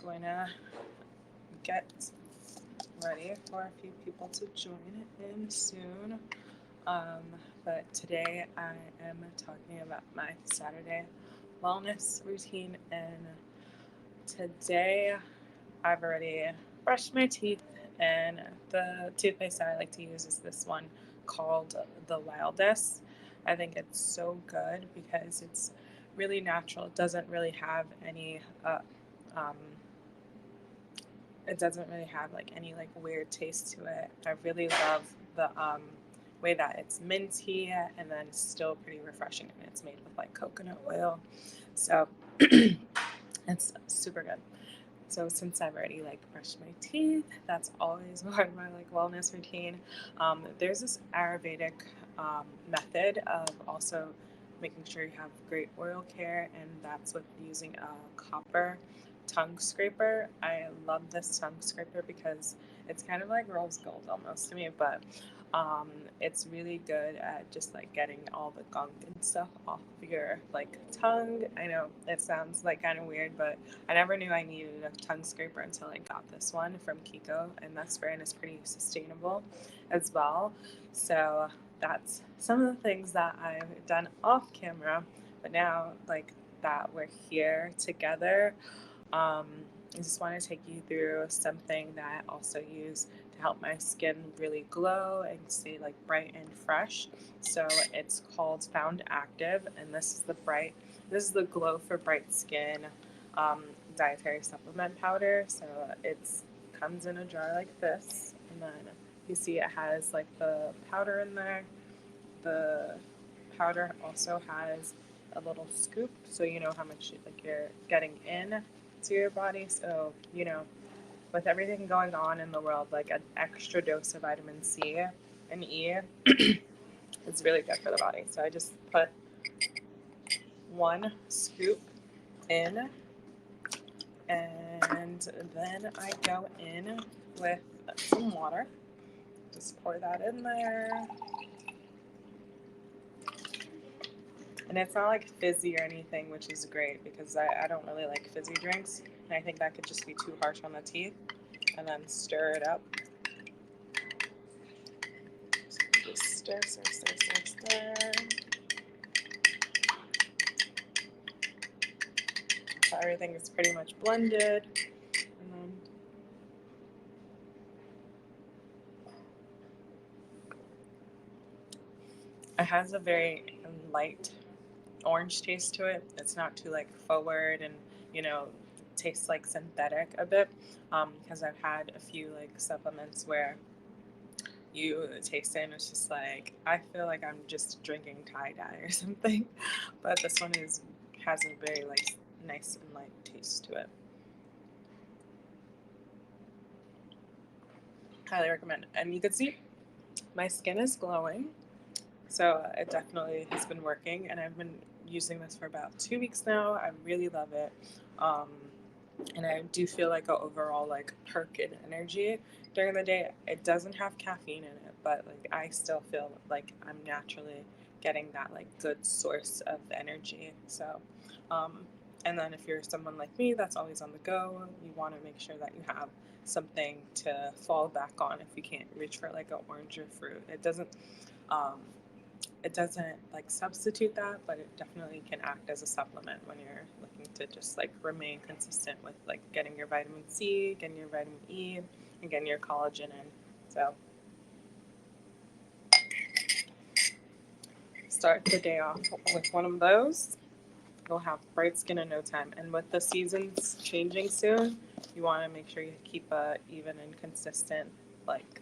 going to get ready for a few people to join in soon. But today I am talking about my Saturday wellness routine, and today I've already brushed my teeth, and the toothpaste I like to use is this one called the Wildest. I think it's so good because it's really natural. It doesn't really have any um, it doesn't really have like any like weird taste to it. I really love the way that it's minty and then still pretty refreshing, and it's made with like coconut oil, so it's super good. So since I've already like brushed my teeth, that's always part of my like wellness routine. There's this Ayurvedic method of also making sure you have great oral care, and that's with using a copper tongue scraper. I love this tongue scraper because it's kind of like rose gold almost to me, but um, it's really good at just like getting all the gunk and stuff off of your like tongue. I know it sounds like kind of weird, but I never knew I needed a tongue scraper until I got this one from Kiko, and this brand is pretty sustainable as well. So that's some of the things that I've done off camera, but now like that we're here together, I just want to take you through something that I also use to help my skin really glow and stay like bright and fresh. So it's called Found Active, and this is the Glow for Bright Skin um, dietary supplement powder. So it's comes in a jar like this, and then you see it has like the powder in there. The powder also has a little scoop, so you know how much like you're getting in to your body. So with everything going on in the world, like an extra dose of vitamin C and E is really good for the body. So I just put one scoop in, and then I go in with some water. Just pour that in there. And it's not like fizzy or anything, which is great because I don't really like fizzy drinks. And I think that could just be too harsh on the teeth. And then stir it up. So just stir, stir, stir, stir, stir. So everything is pretty much blended. And then it has a very light orange taste to it. It's not too like forward and tastes like synthetic a bit. Because I've had a few like supplements where you taste it and it's just like I feel like I'm just drinking tie-dye or something. But this one has a very like nice and light taste to it. Highly recommend. And you can see my skin is glowing, so it definitely has been working, and I've been using this for about 2 weeks now. I really love it. um, and I do feel like a overall like perk in energy during the day. It doesn't have caffeine in it, but like I still feel like I'm naturally getting that like good source of energy. So, um, and then if you're someone like me that's always on the go, you want to make sure that you have something to fall back on if you can't reach for like an orange or fruit. Um, it doesn't like substitute that, but it definitely can act as a supplement when you're looking to just like remain consistent with like getting your vitamin C, getting your vitamin E, and getting your collagen in. So start the day off with one of those. You'll have bright skin in no time. And with the seasons changing soon, you want to make sure you keep a even and consistent like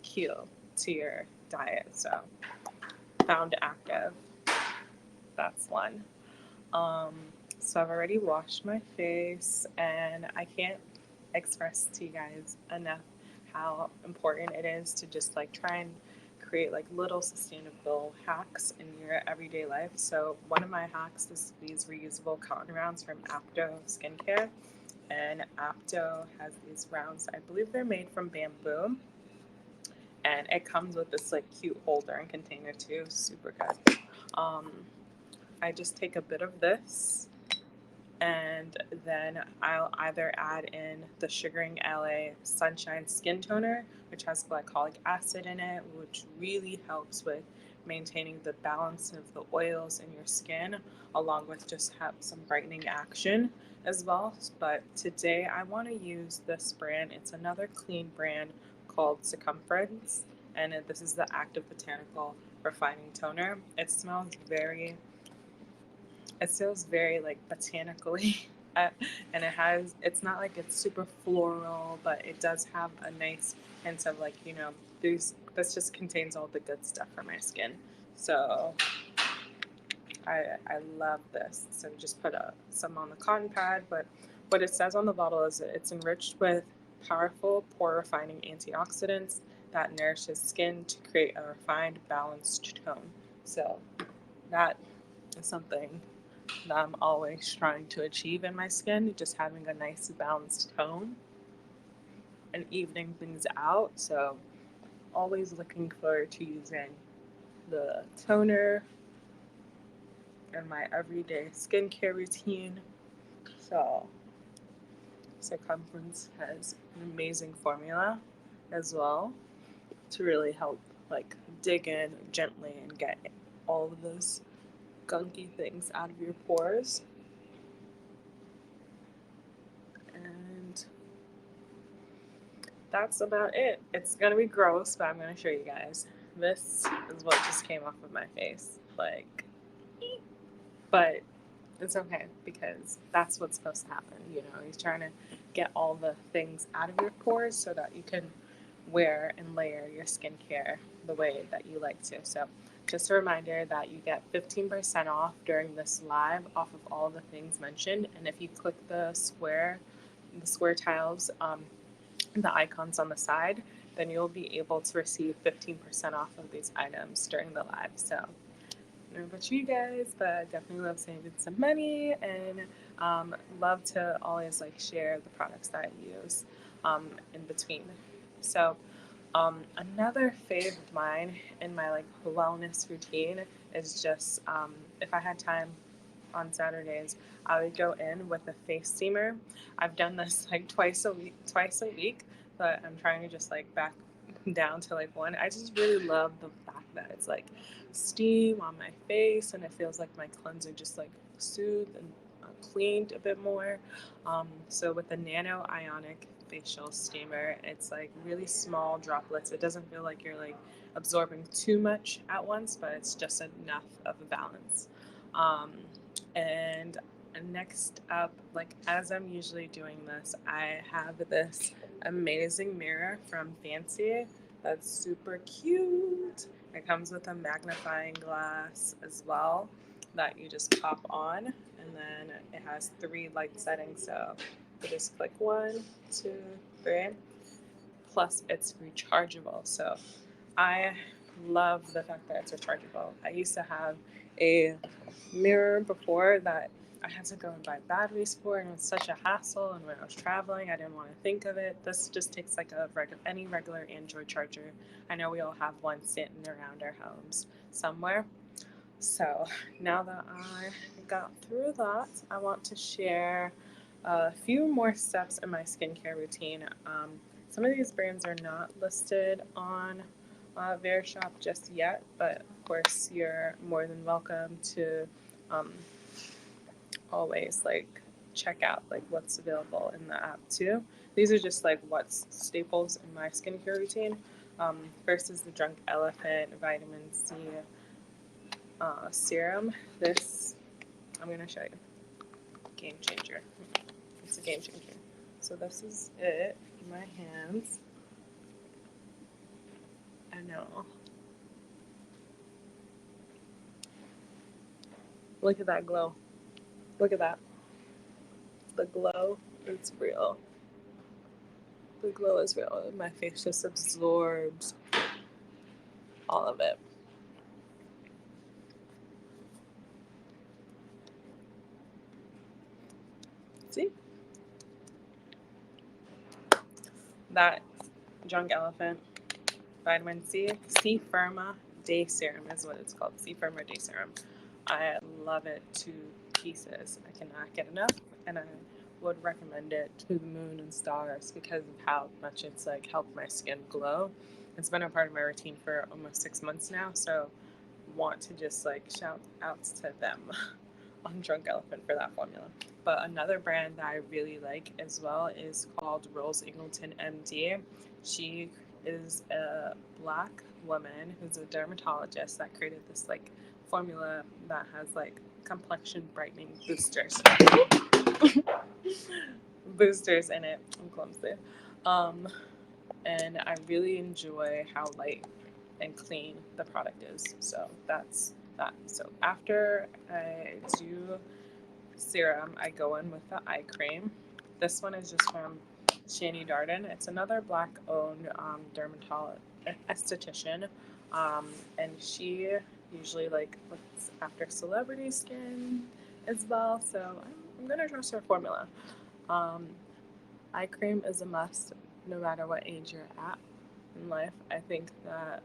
cue to your diet. So Found Active, that's one. Um, so I've already washed my face, and I can't express to you guys enough how important it is to just like try and create like little sustainable hacks in your everyday life. So one of my hacks is these reusable cotton rounds from Apto Skincare, and Apto has these rounds. I believe they're made from bamboo, and it comes with this like cute holder and container too. Super good. Um, I just take a bit of this And then I'll either add in the Sugaring LA Sunshine Skin Toner, which has glycolic acid in it, which really helps with maintaining the balance of the oils in your skin, along with just have some brightening action as well. But today I want to use this brand. It's another clean brand called Circumference, and this is the Active Botanical Refining Toner. It feels very like botanically, and it's not like it's super floral, but it does have a nice hint of like, this just contains all the good stuff for my skin. So I love this. So just put some on the cotton pad, but what it says on the bottle is that it's enriched with powerful pore refining antioxidants that nourishes skin to create a refined, balanced tone. So that is something that I'm always trying to achieve in my skin, just having a nice balanced tone and evening things out. So always looking forward to using the toner in my everyday skincare routine. So Circumference has an amazing formula as well to really help like dig in gently and get all of those gunky things out of your pores. And that's about it. It's gonna be gross, but I'm gonna show you guys. This is what just came off of my face. But it's okay because that's what's supposed to happen. He's trying to get all the things out of your pores so that you can wear and layer your skincare the way that you like to. So just a reminder that you get 15% off during this live off of all the things mentioned. And if you click the square tiles, the icons on the side, then you'll be able to receive 15% off of these items during the live. So I don't know about you guys, but I definitely love saving some money and love to always share the products that I use in between. So another fave of mine in my wellness routine is just if I had time on Saturdays, I would go in with a face steamer. I've done this twice a week, but I'm trying to just back down to one. I just really love the fact that it's steam on my face, and it feels like my cleanser just soothed and cleaned a bit more. So with the nano ionic facial steamer, it's really small droplets. It doesn't feel like you're absorbing too much at once, but it's just enough of a balance. And next up, as I'm usually doing this, I have this amazing mirror from Fancy that's super cute. It comes with a magnifying glass as well that you just pop on, and then it has 3 light settings. So you just click 1, 2, 3. Plus, it's rechargeable. So I love the fact that it's rechargeable. I used to have a mirror before that I had to go and buy batteries for, and it was such a hassle. And when I was traveling, I didn't want to think of it. This just takes any regular Android charger. I know we all have one sitting around our homes somewhere. So now that I got through that, I want to share a few more steps in my skincare routine. Some of these brands are not listed on Verishop just yet, but of course you're more than welcome to always check out what's available in the app too. These are just what's staples in my skincare routine. First is the Drunk Elephant Vitamin C Serum. This I'm gonna show you. Game changer. It's a game changer. So this is it in my hands. I know. Look at that glow. Look at that. The glow is real. The glow is real. My face just absorbs all of it. See? That Drunk Elephant Vitamin C Firma Day Serum is what it's called. C Firma Day Serum. I love it to pieces. I cannot get enough, and I would recommend it to the moon and stars because of how much it's like helped my skin glow. It's been a part of my routine for almost 6 months now, so want to just like shout outs to them on Drunk Elephant for that formula. But another brand that I really like as well is called Rose Ingleton MD. She is a Black woman who's a dermatologist that created this like formula that has like complexion brightening boosters boosters in it. I'm clumsy. And I really enjoy how light and clean the product is. So that's that. So after I do serum, I go in with the eye cream. This one is just from Shani Darden. It's another Black-owned esthetician, and she usually like looks after celebrity skin as well. So I'm gonna trust her formula. Um, Eye cream is a must, no matter what age you're at in life. I think that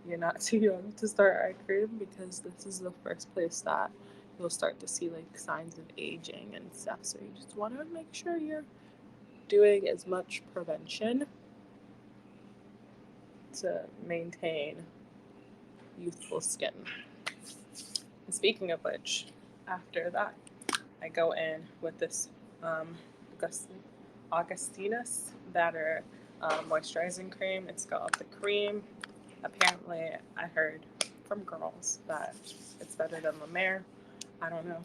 you're not too young to start eye cream because this is the first place that you'll start to see like signs of aging and stuff. So you just want to make sure you're doing as much prevention to maintain youthful skin. And speaking of which, after that, I go in with this um, Augustinus Batter moisturizing cream. It's called the cream. Apparently, I heard from girls that it's better than La Mer. I don't know.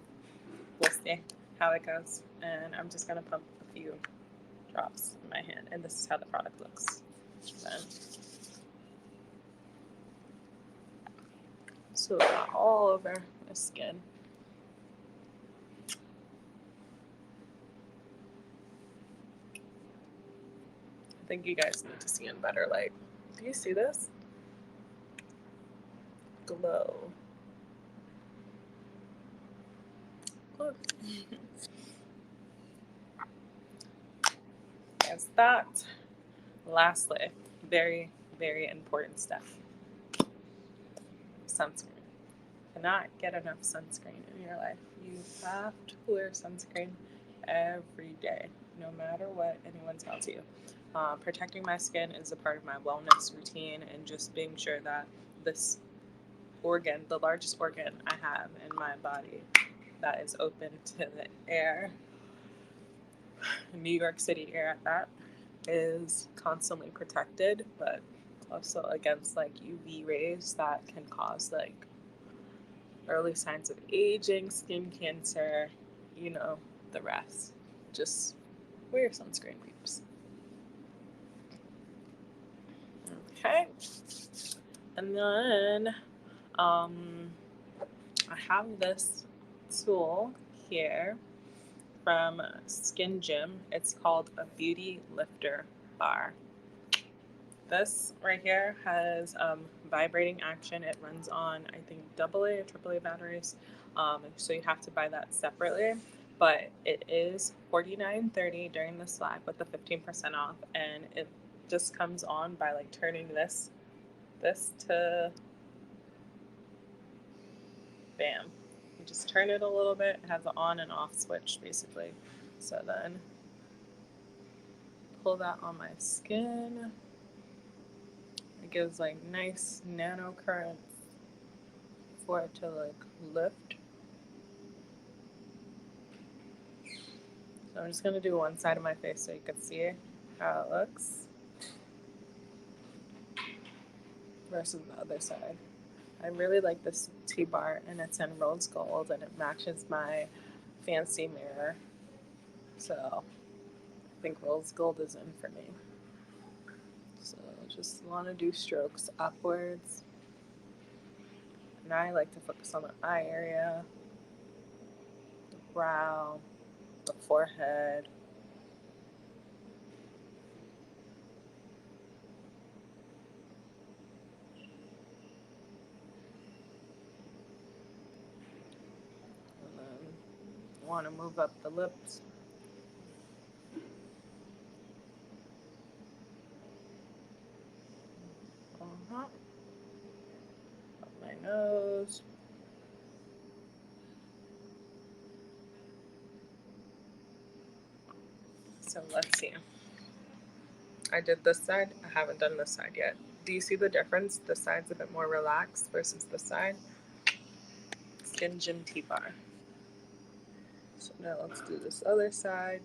We'll see how it goes. And I'm just going to pump a few drops in my hand. And this is how the product looks. Then, so all over my skin. I think you guys need to see in better light. Do you see this? Glow. Look. There's that. Lastly, very, very important stuff. Sunscreen. Cannot get enough sunscreen in your life. You have to wear sunscreen every day, no matter what anyone tells you. Protecting my skin is a part of my wellness routine, and just being sure that this organ, the largest organ I have in my body that is open to the air, New York City air at that, is constantly protected, but also against like UV rays that can cause like early signs of aging, skin cancer, you know, the rest. Just wear your sunscreen, peeps. Okay. And then I have this tool here from Skin Gym. It's called a Beauty Lifter Bar. This right here has vibrating action. It runs on, I think, AA or AAA batteries. So you have to buy that separately. But it is $49.30 during the Slack with the 15% off. And it just comes on by like turning this to bam. You just turn it a little bit. It has an on and off switch basically. So then pull that on my skin. It gives like nice nano currents for it to like lift. So I'm just gonna do one side of my face so you can see how it looks versus the other side. I really like this TBar, and it's in rose gold, and it matches my fancy mirror. So I think rose gold is in for me. So just want to do strokes upwards. And I like to focus on the eye area, the brow, the forehead. And then want to move up the lips. Up my nose. So let's see. I did this side. I haven't done this side yet. Do you see the difference? This side's a bit more relaxed versus this side. Skin Gym TBar. So now let's do this other side.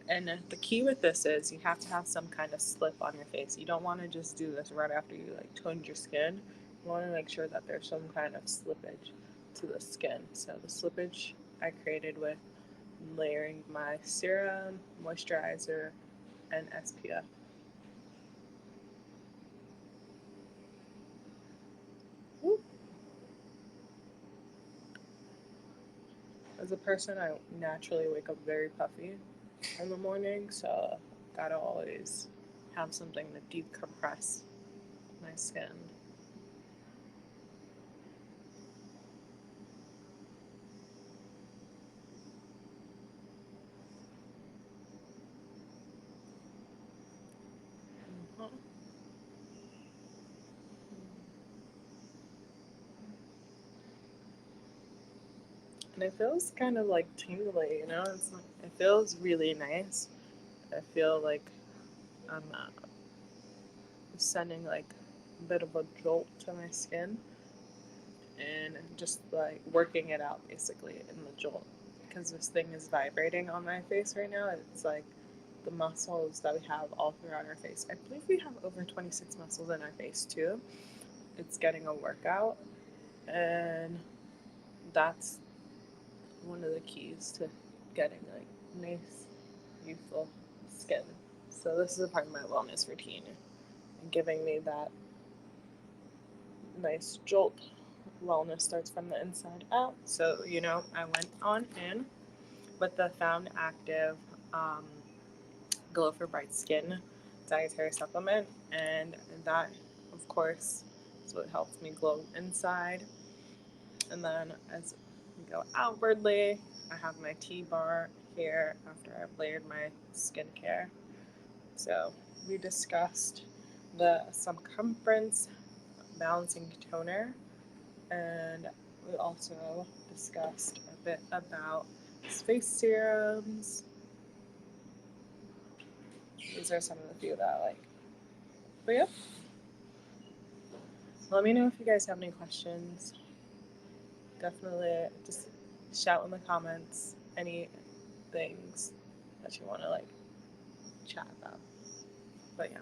And the key with this is you have to have some kind of slip on your face. You don't want to just do this right after you like toned your skin. You want to make sure that there's some kind of slippage to the skin. So the slippage I created with layering my serum, moisturizer, and SPF. Woo. As a person, I naturally wake up very puffy in the morning, so gotta always have something to decompress my skin. Mhm. And it feels kind of like tingly, you know? It feels really nice. I feel like I'm sending like a bit of a jolt to my skin and just like working it out basically in the jolt. Because this thing is vibrating on my face right now. It's like the muscles that we have all throughout our face. I believe we have over 26 muscles in our face too. It's getting a workout, and that's one of the keys to getting like nice, youthful skin. So this is a part of my wellness routine, and giving me that nice jolt. Wellness starts from the inside out. So I went on in with the Found Active um, Glow for Bright Skin dietary supplement, and that, of course, is what helps me glow inside. And then as we go outwardly, I have my TBar here after I've layered my skincare. So we discussed the circumference balancing toner, and we also discussed a bit about face serums. These are some of the few that I like. But yeah, let me know if you guys have any questions. Definitely just shout in the comments any things that you want to like chat about. But yeah,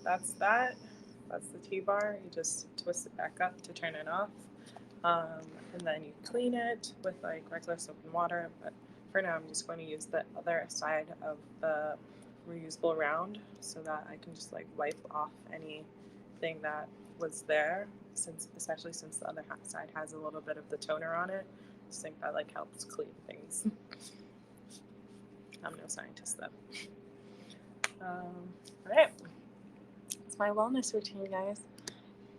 that's that. That's the TBar. You just twist it back up to turn it off. And then you clean it with like regular soap and water. But for now, I'm just going to use the other side of the reusable round so that I can just like wipe off anything that was there. Especially since the other side has a little bit of the toner on it, I just think that like helps clean things. I'm no scientist though. All right, it's my wellness routine, guys.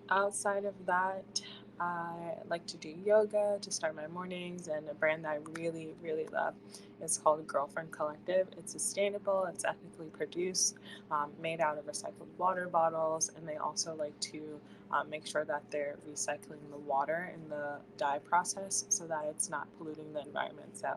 Outside of that, I like to do yoga to start my mornings, and a brand that I really, really love is called Girlfriend Collective. It's sustainable, it's ethically produced, made out of recycled water bottles, and they also like to make sure that they're recycling the water in the dye process so that it's not polluting the environment. So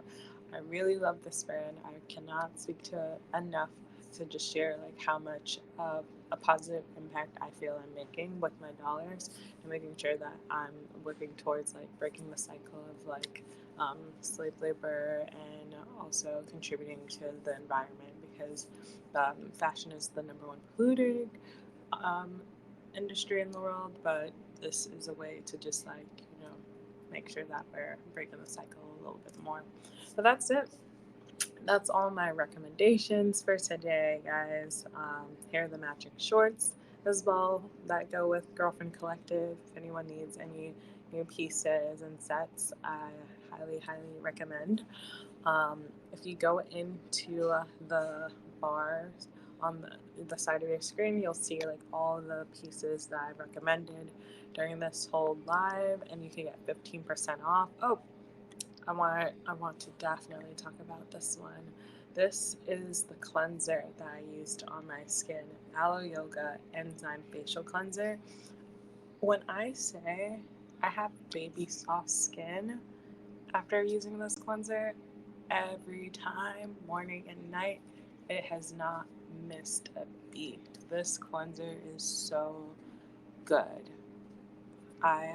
I really love this brand. I cannot speak to enough to just share like how much of a positive impact I feel I'm making with my dollars, and making sure that I'm working towards like breaking the cycle of like slave labor, and also contributing to the environment, because fashion is the number one polluting um, industry in the world, but this is a way to just like make sure that we're breaking the cycle a little bit more. But that's it. That's all my recommendations for today, guys. Here are the matching shorts as well that go with Girlfriend Collective. If anyone needs any new pieces and sets, I highly, highly recommend. If you go into the bars on the side of your screen, you'll see like all the pieces that I've recommended during this whole live, and you can get 15% off. Oh, I want to definitely talk about this one. This is the cleanser that I used on my skin, Aloe Yoga Enzyme Facial Cleanser. When I say I have baby soft skin after using this cleanser, every time, morning and night, It has not missed a beat. This cleanser is so good. I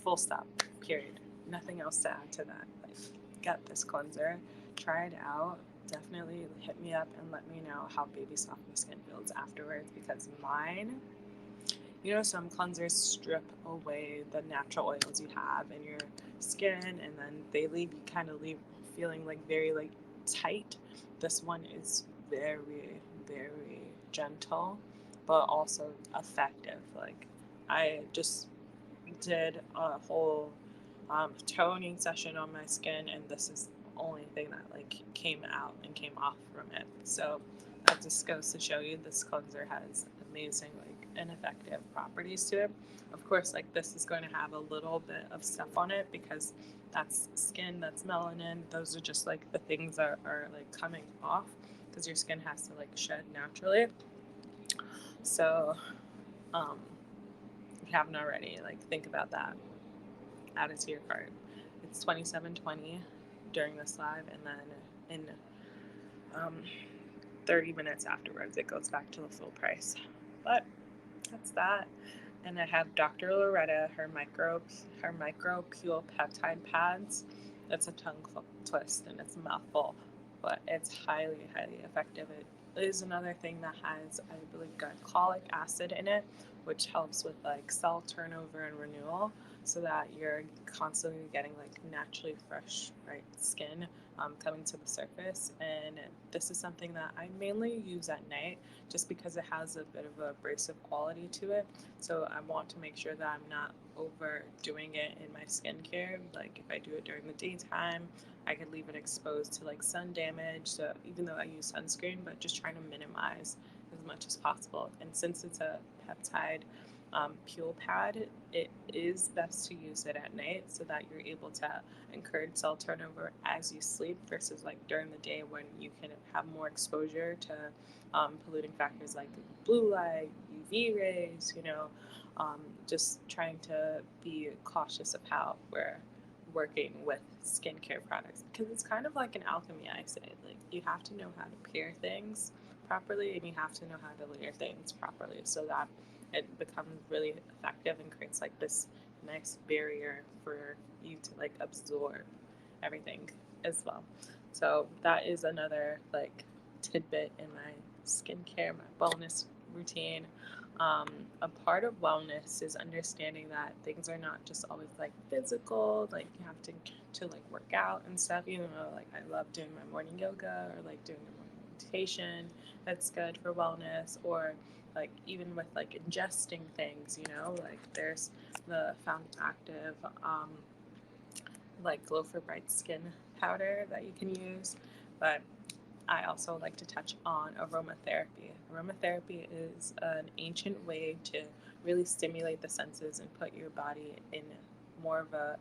full stop, period. Nothing else to add to that. Like, get this cleanser, try it out. Definitely hit me up and let me know how baby soft my skin feels afterwards, because mine, some cleansers strip away the natural oils you have in your skin, and then they leave feeling like very like tight. This one is very, very gentle, but also effective. Like, I just did a whole toning session on my skin, and this is the only thing that like came out and came off from it. So that just goes to show you this cleanser has amazing like and effective properties to it. Of course, like, this is going to have a little bit of stuff on it because that's skin, that's melanin. Those are just like the things that are like coming off because your skin has to like shed naturally. So if you haven't already, like, think about that. Add it to your cart. It's $27.20 during this live, and then in 30 minutes afterwards, it goes back to the full price. But that's that. And I have Dr. Loretta, her micro pure peptide pads. It's a tongue twist and it's a mouthful, but it's highly, highly effective. It is another thing that has, I believe, glycolic acid in it, which helps with like cell turnover and renewal, so that you're constantly getting like naturally fresh, right, skin coming to the surface. And this is something that I mainly use at night just because it has a bit of a abrasive quality to it. So I want to make sure that I'm not overdoing it in my skincare. Like, if I do it during the daytime, I could leave it exposed to like sun damage. So even though I use sunscreen, but just trying to minimize as much as possible. And since it's a peptide peel pad, it is best to use it at night so that you're able to encourage cell turnover as you sleep versus like during the day when you can have more exposure to polluting factors like blue light, UV rays, just trying to be cautious of how we're working with skincare products, because it's kind of like an alchemy, I say. Like, you have to know how to pair things properly, and you have to know how to layer things properly so that it becomes really effective and creates like this nice barrier for you to like absorb everything as well. So that is another like tidbit in my skincare, my wellness routine. A part of wellness is understanding that things are not just always like physical. Like, you have to like work out and stuff. Like, I love doing my morning yoga or like doing a morning meditation. That's good for wellness. Or like even with like ingesting things. Like, there's the Found Active like Glow for Bright Skin powder that you can use. But I also like to touch on aromatherapy. Aromatherapy is an ancient way to really stimulate the senses and put your body in more of a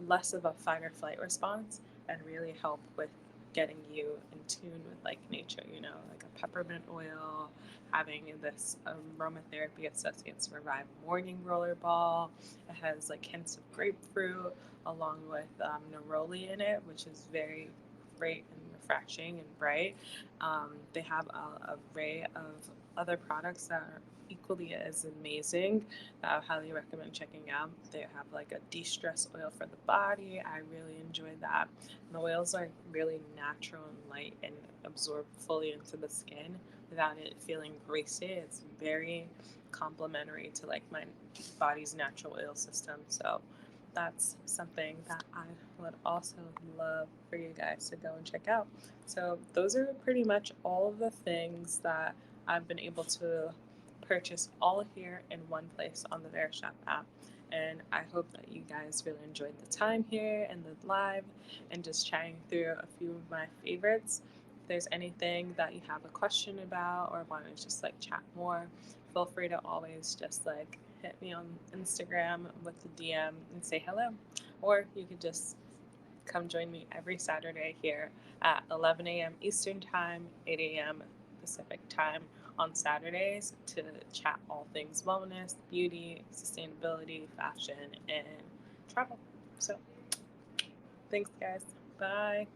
less of a fight or flight response, and really help with getting you in tune with like nature, like a peppermint oil, having this aromatherapy associates Revive Morning Roller Ball. It has like hints of grapefruit along with neroli in it, which is very great and refreshing and bright. They have a array of other products that are equally as amazing that I highly recommend checking out. They have like a de-stress oil for the body. I really enjoy that. And the oils are really natural and light and absorb fully into the skin without it feeling greasy. It's very complementary to like my body's natural oil system. So that's something that I would also love for you guys to go and check out. So those are pretty much all of the things that I've been able to purchase all here in one place on the Verishop app. And I hope that you guys really enjoyed the time here and the live and just chatting through a few of my favorites. If there's anything that you have a question about or want to just like chat more, feel free to always just like hit me on Instagram with the DM and say hello. Or you could just come join me every Saturday here at 11 a.m. Eastern Time, 8 a.m. Pacific Time on Saturdays to chat all things wellness, beauty, sustainability, fashion, and travel. So thanks, guys. Bye.